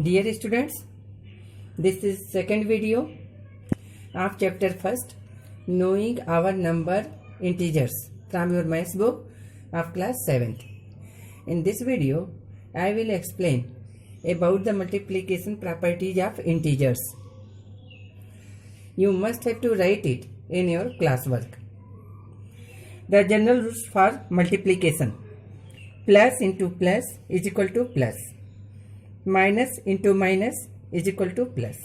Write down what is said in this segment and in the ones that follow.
Dear students, this is second video of chapter first, knowing our number integers from your maths book of class 7th. In this video, I will explain about the multiplication properties of integers. You must have to write it in your classwork. The general rules for multiplication: plus into plus is equal to plus. Minus into minus is equal to plus.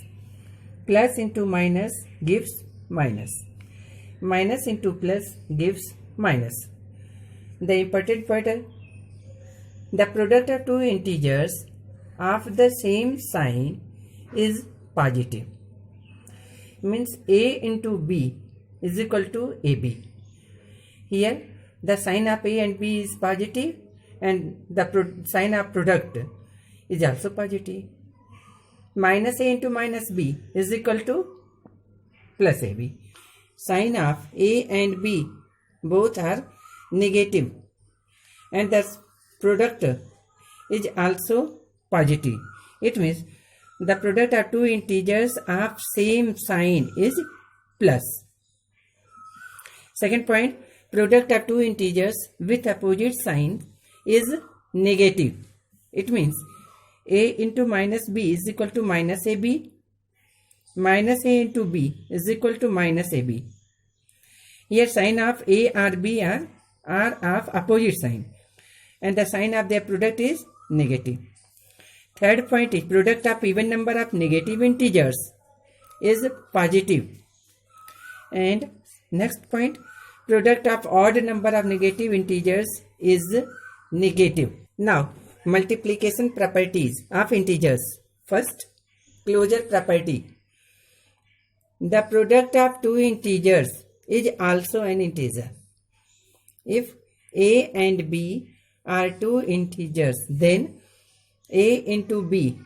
Plus into minus gives minus. Minus into plus gives minus. The important pattern: the product of two integers of the same sign is positive. Means A into B is equal to AB. Here the sign of A and B is positive and the sign of product is also positive. Minus A into minus B is equal to plus AB. Sign of A and B both are negative and the product is also positive. It means the product of two integers of same sign is plus. Second point, product of two integers with opposite sign is negative. It means A into minus B is equal to minus AB. Minus A into B is equal to minus AB. Here sign of A or B are of opposite sign and the sign of their product is negative. Third point is product of even number of negative integers is positive. And next point, product of odd number of negative integers is negative. Now, multiplication properties of integers. First, closure property. The product of two integers is also an integer. If A and B are two integers, then A into B,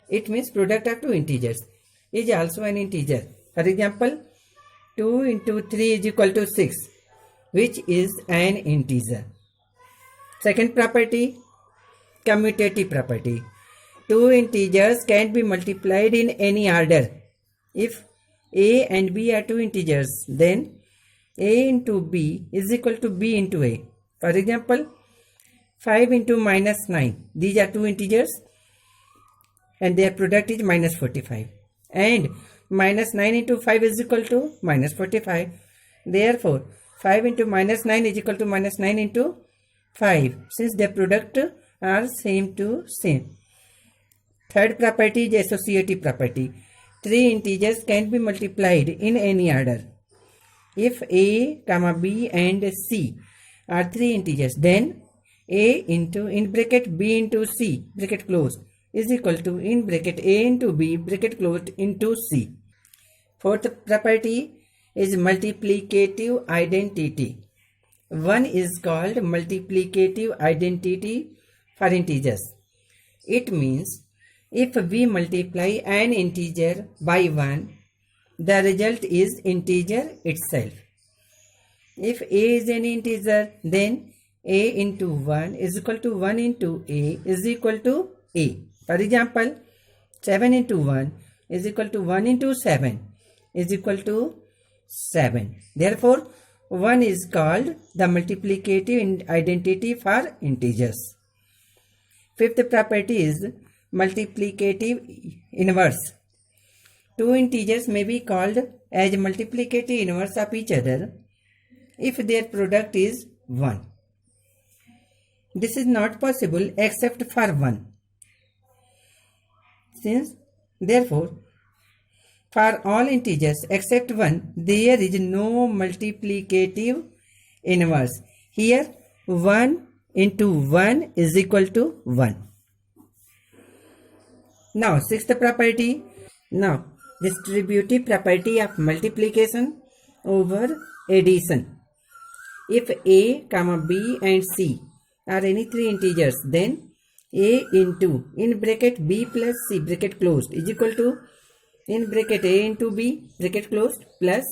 it means product of two integers, is also an integer. For example, 2 into 3 is equal to 6, which is an integer. Second property, commutative property. Two integers can be multiplied in any order. If A and B are two integers, then A into B is equal to B into A. For example, 5 into minus 9. These are two integers and their product is minus 45. And minus 9 into 5 is equal to minus 45. Therefore, 5 into minus 9 is equal to minus 9 into 5, since their product are same to same. Third property is associative property. Three integers can be multiplied in any order. If A, B and C are three integers, then A into in bracket B into C bracket closed is equal to in bracket A into B bracket closed into C. Fourth property is multiplicative identity. One is called multiplicative identity for integers. It means if we multiply an integer by 1, the result is integer itself. If A is an integer, then A into 1 is equal to 1 into A is equal to A. For example, 7 into 1 is equal to 1 into 7 is equal to 7. Therefore, 1 is called the multiplicative identity for integers. Fifth property is multiplicative inverse. Two integers may be called as multiplicative inverse of each other if their product is 1. This is not possible except for 1. Therefore, for all integers except 1, there is no multiplicative inverse. Here, 1 into 1 is equal to 1. Now, sixth property. Now, distributive property of multiplication over addition. If A, B and C are any three integers, then A into in bracket B plus C bracket closed is equal to in bracket A into B bracket closed plus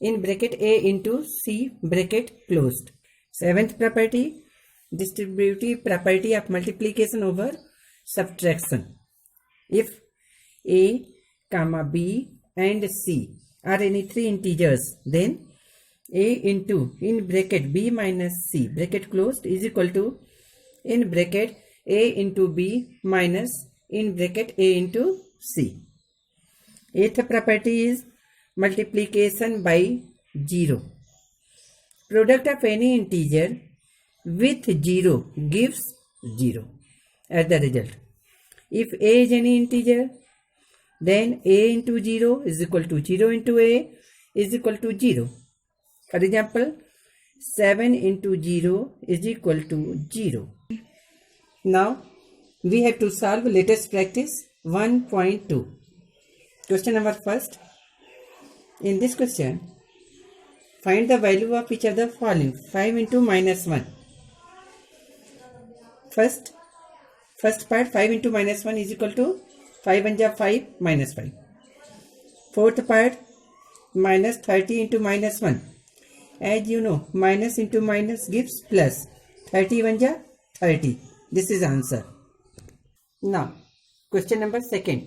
in bracket A into C bracket closed. Seventh property, distributive property of multiplication over subtraction. If a, comma b and c are any three integers, then a into in bracket b minus c bracket closed is equal to in bracket a into b minus in bracket a into c. Eighth property is multiplication by 0. Product of any integer with 0 gives 0 as the result. If a is any integer, then a into 0 is equal to 0 into a is equal to 0. For example, 7 into 0 is equal to 0. Now, we have to solve latest practice 1.2. Question number first. In this question, find the value of each of the following. 5 into minus 1. First part, 5 into minus 1 is equal to 5 1 ja 5 minus 5. Fourth part, minus 30 into minus 1. As you know, minus into minus gives plus. 30 1 ja 30. This is answer. Now, question number second.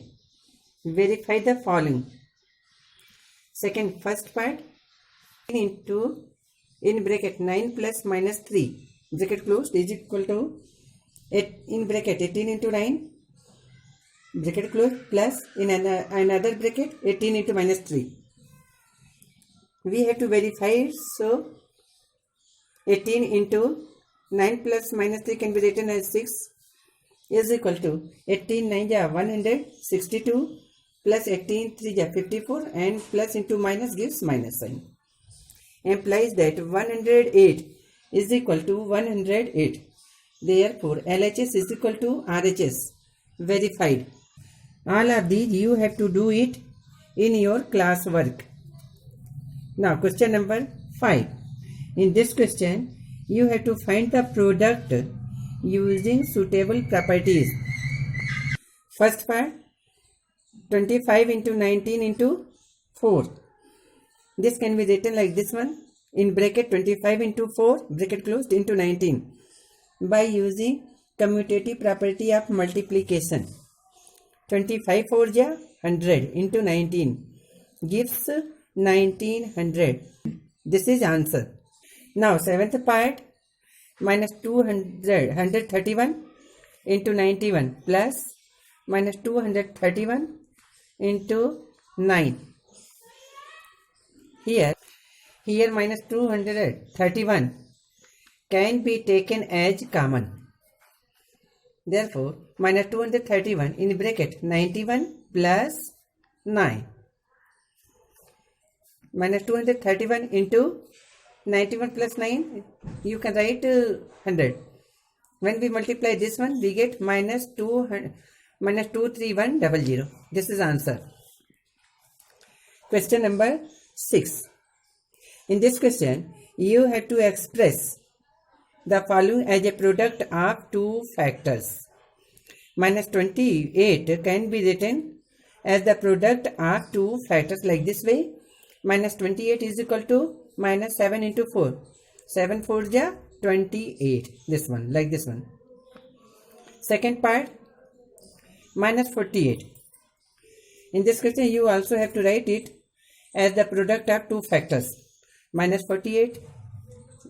Verify the following. Second, first part, into in bracket 9 plus minus 3 bracket closed is equal to in bracket 18 into 9 bracket closed plus in another bracket 18 into minus 3. We have to verify it. So 18 into 9 plus minus 3 can be written as 6 is equal to 18 9 ja 162 plus 18 3 ja 54 and plus into minus gives minus sign. Implies that 108 is equal to 108. Therefore, LHS is equal to RHS. Verified. All of these you have to do it in your class work. Now, question number 5. In this question, you have to find the product using suitable properties. First part, 25 into 19 into 4. This can be written like this one, in bracket 25 into 4 bracket closed into 19 by using commutative property of multiplication. 25 4 ja 100 into 19 gives 1900. This is answer. Now seventh part, minus 131 into 91 plus minus 231 into 9. Here minus 231 can be taken as common. Therefore, minus 231 in bracket 91 plus 9. Minus 231 into 91 plus 9, you can write 100. When we multiply this one, we get minus 23100. This is answer. Question number 6. In this question, you have to express the following as a product of two factors. Minus 28 can be written as the product of two factors like this way. Minus 28 is equal to minus 7 into 4. 7 4 ja 28. This one, like this one. Second part, minus 48. In this question, you also have to write it as the product of two factors. Minus 48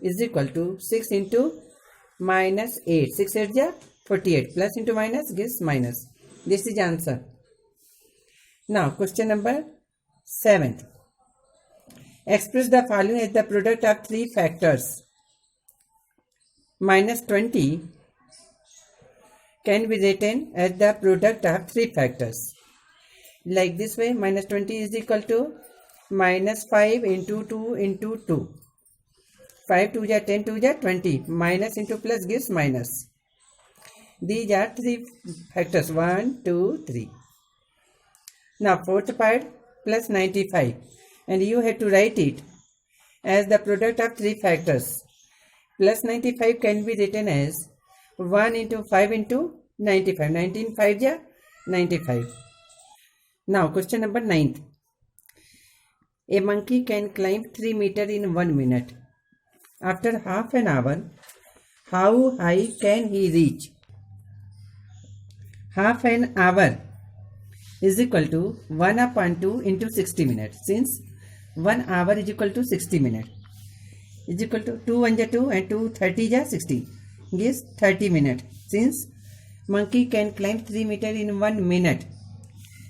is equal to 6 into minus 8. 6 8 ja 48. Plus into minus gives minus. This is answer. Now, question number 7. Express the following as the product of three factors. Minus 20 can be written as the product of three factors. Like this way, minus 20 is equal to minus 5 into 2 into 2. 5 2 ja 10 2 ja 20. Minus into plus gives minus. These are three factors. 1, 2, 3. Now fourth part, plus 95. And you have to write it as the product of three factors. Plus 95 can be written as 1 into 5 into 95. 19 5 ja 95. Now question number 9. A monkey can climb 3 meters in 1 minute. After half an hour, how high can he reach? Half an hour is equal to 1 upon 2 into 60 minutes. Since 1 hour is equal to 60 minutes, is equal to 2 1 2 and 2 30 ja 60 gives 30 minutes. Since monkey can climb 3 meters in 1 minute,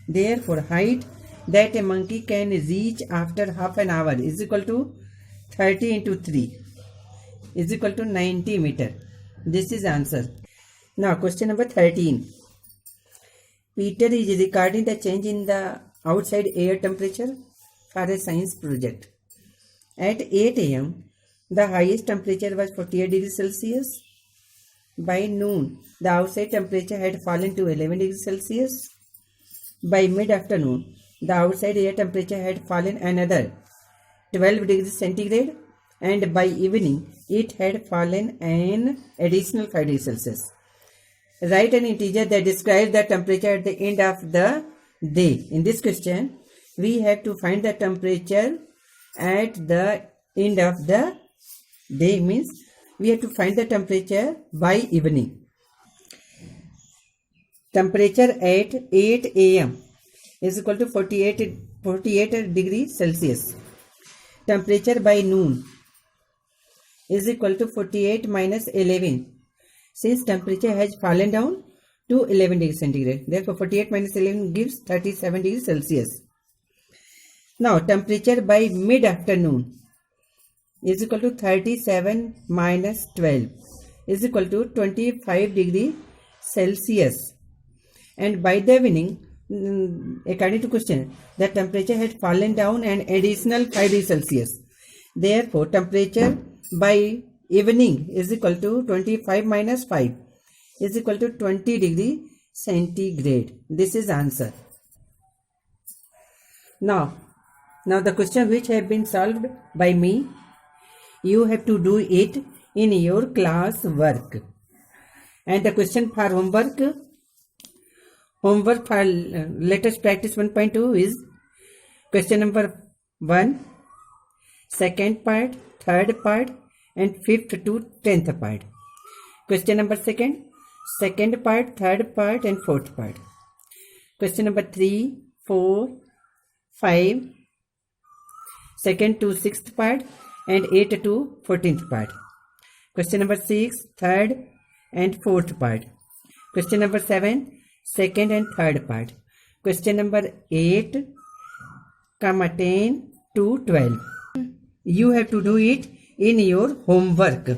therefore height that a monkey can reach after half an hour is equal to 30 into 3 is equal to 90 meter. This is answer. Now question number 13. Peter is recording the change in the outside air temperature for a science project. At 8 a.m. the highest temperature was 48 degrees Celsius. By noon the outside temperature had fallen to 11 degrees Celsius. By mid-afternoon the outside air temperature had fallen another 12 degrees centigrade, and by evening it had fallen an additional 5 degrees Celsius. Write an integer that describes the temperature at the end of the day. In this question, we have to find the temperature at the end of the day, means we have to find the temperature by evening. Temperature at 8 a.m. is equal to 48 degrees Celsius. Temperature by noon is equal to 48 minus 11. Since temperature has fallen down to 11 degrees centigrade, therefore 48 minus 11 gives 37 degrees Celsius. Now temperature by mid-afternoon is equal to 37 minus 12 is equal to 25 degrees Celsius. And by the evening, according to question, the temperature had fallen down an additional 5 degrees Celsius. Therefore temperature by evening is equal to 25 minus 5 is equal to 20 degree centigrade. This is answer. Now the question which have been solved by me, you have to do it in your class work. And the question for homework for latest practice 1.2 is question number 1, second part, third part and 5th to 10th part. Question number 2, second part, third part and 4th part. Question number 3, 4, 5, second to 6th part and 8 to 14th part. Question number 6, third and 4th part. Question number 7, second and third part. Question number 8, 10 to 12. You have to do it in your homework.